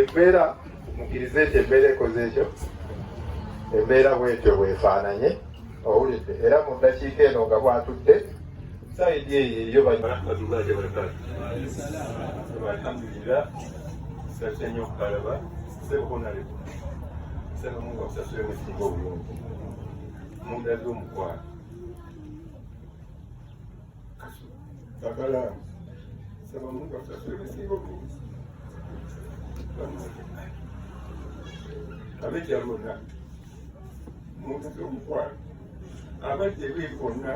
embeera mukirize nti embeera ekoze ekyo embeera bwetyo bwefaananye owulidde era mu ddakiika eno nga bwatudde sayidi eyo eriyo barahmatullahi wabarakatu alhamdulillah sase nnyo okukalaba sebukunaleku saba mungu akusasule musinga obulungi mundaze omukwano akala saba mungu akusasule musinga obulungi abejja bonna mundaze omukwano abajja ebiri bonna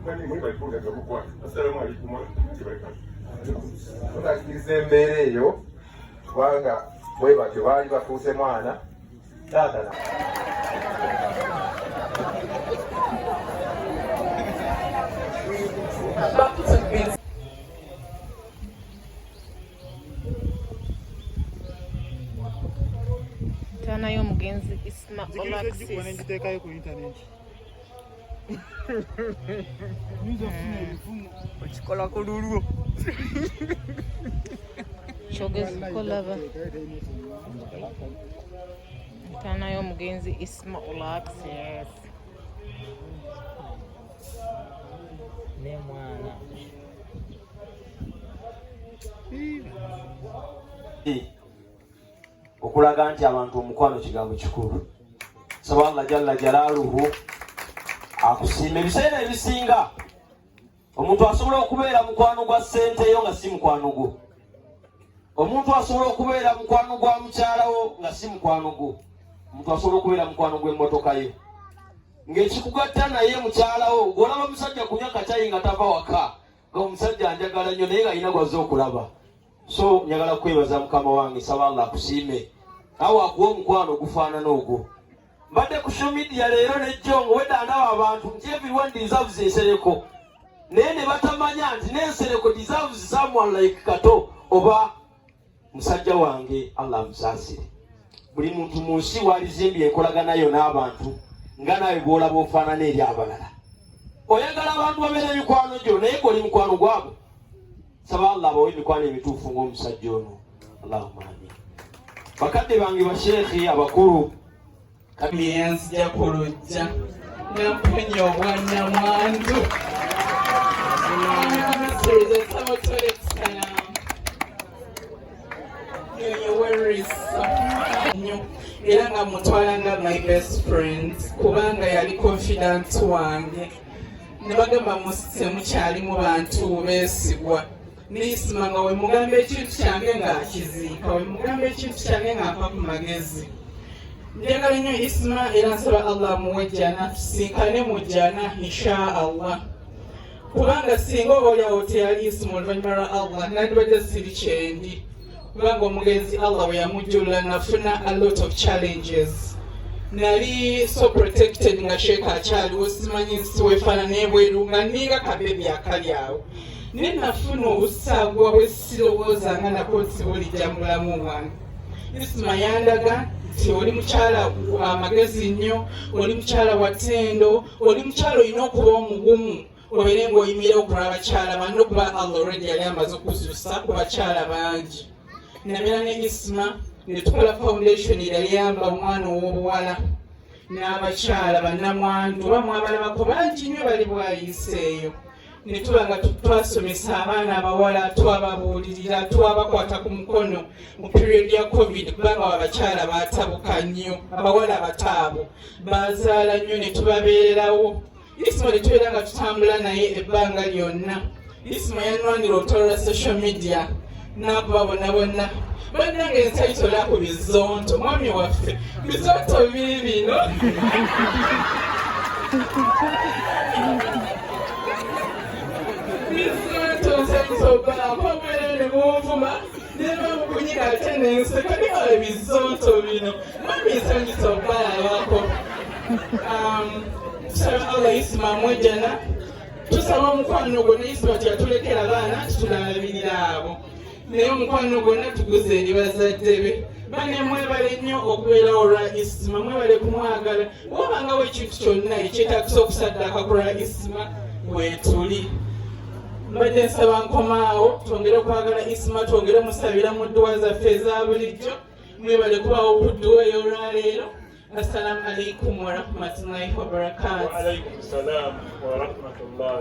bani mwe balikundaga bukwano assalamu alaikum warahmatullahi wabarakatuh tunakiriza embeera eyo kubanga bwe batyo baali bafuuse mwana taata Tana y'omugenzi Isma olaxes. Okikola ku lulwo Kyogezi kolaba. Tana y'omugenzi Isma olaxes. ne mwana okulaga nti abantu omukwano kigambo kikulu. Saba Allah jalla jalaaluhu akusiima. Ebiseera ebisinga omuntu asobola okubeera mukwano gwa ssente yo nga si mukwano gwo. Omuntu asobola okubeera mukwano gwa mukyalawo nga si mukwano gwo. Omuntu asobola okubeera mukwano gw'emmotoka yo ng'ekikugatta naye mukyalawo gw'olaba omusajja kunywa kacaayi nga tava waka nga omusajja anjagala nnyo naye ng'alina gwazze okulaba. So njagala kwebaza mukama wange, saba Allah akusiime awo akuwa omukwano ogufaanana ogwo. Mbadde ku social media leero nejjongo wedda ndaba abantu nti everyone deserves ensereko naye ne batamanya nti n'ensereko deserves someone like Kato oba musajja wange Allah amusaasire. Buli muntu mu nsi walizimbye enkolagana yo n'abantu nga nawe bw'olaba ofaanana eri abalala. Oyagala abantu babeera emikwano gyo naye goli mukwano gwabo. Saba Allah abawe emikwano emituufu ng'omusajja ono. Allahumma amin. Bakadde bange basheekhi abakulu yanzija ku lujja namponya obwannamwandu era nga mutwala nga my best friend kubanga yali confident wange ne bagamba temukyalimu bantu beesigwa ne Isma nga we mugamba ekintu kyange ng'akiziika we mugamba ekintu kyange ng'ampa ku magezi. Njagala nnyo Isma era nsaba Allah amuwe jjana tusinkane mu jjana insha Allah kubanga singa oba oliawo teyali Isma oluvannyuma lwa Allah nandibadde siri kyendi kubanga omugenzi Allah we yamujjulula nafuna a lot of challenges. Nali so protected nga Sheikh akyaliwo simanyi nsi weefaanana ebweru nga ninga kabebi akali awo naye nafuna obusaagwa bwe sirowoozanga nako nti bulijja mu bulamu bwange. Isma yandaga nti oli mukyala amagezi nnyo, oli mukyala wa ttendo, oli mukyala olina okuba omugumu obeere ng'oyimira okulaba abakyala banne okuba Allah already yali amaze okuzuusa ku bakyala bangi. Nabeera ne Isma ne tukola foundation eyayamba omwana ow'obuwala n'abakyala bannamwandu bamu abalabako bangi nnyo bali bwayiseeyo. Ne tuba nga twasomesa abaana abawala, twababuulirira, twabakwata ku mukono mu period ya COVID kubanga abakyala baatabuka nnyo, abawala bataabo bazaala nnyo ne tubabeererawo. Isma ne tubeera nga tutambula naye ebbanga lyonna. Isma yanwanira olutalo lwa social media n'akuba bonna bannange ensayitola ku bizonto mwami waffe bizonto biri bino ne munvuma nebamukunyiga ate nenseka niwala bizonto bino mwami nsanyisa okubalabako. Tusaba Allah Isma amwejjana, tusaba omukwano gwonna Isma teyatulekera baana tutulabirira abo naye omukwano gwonna tuguze eri bazadde be. Bane mwebale nnyo okubeera olwa Isma, mwebale kumwagala. Wabangawo ekintu kyonna ekyetaagisa okusaddaaka ku lwa Isma weetuli. mbadde nsaba nkomaawo twongere okwagala Isma twongere musabira mu dduwa zaffe eza bulijjo mwebale kubaawo ku dduwa ey'olwaleero. Assalamu alaikum warahmatullahi wabarakatuh. Wa alaikum salam wa rahmatullah.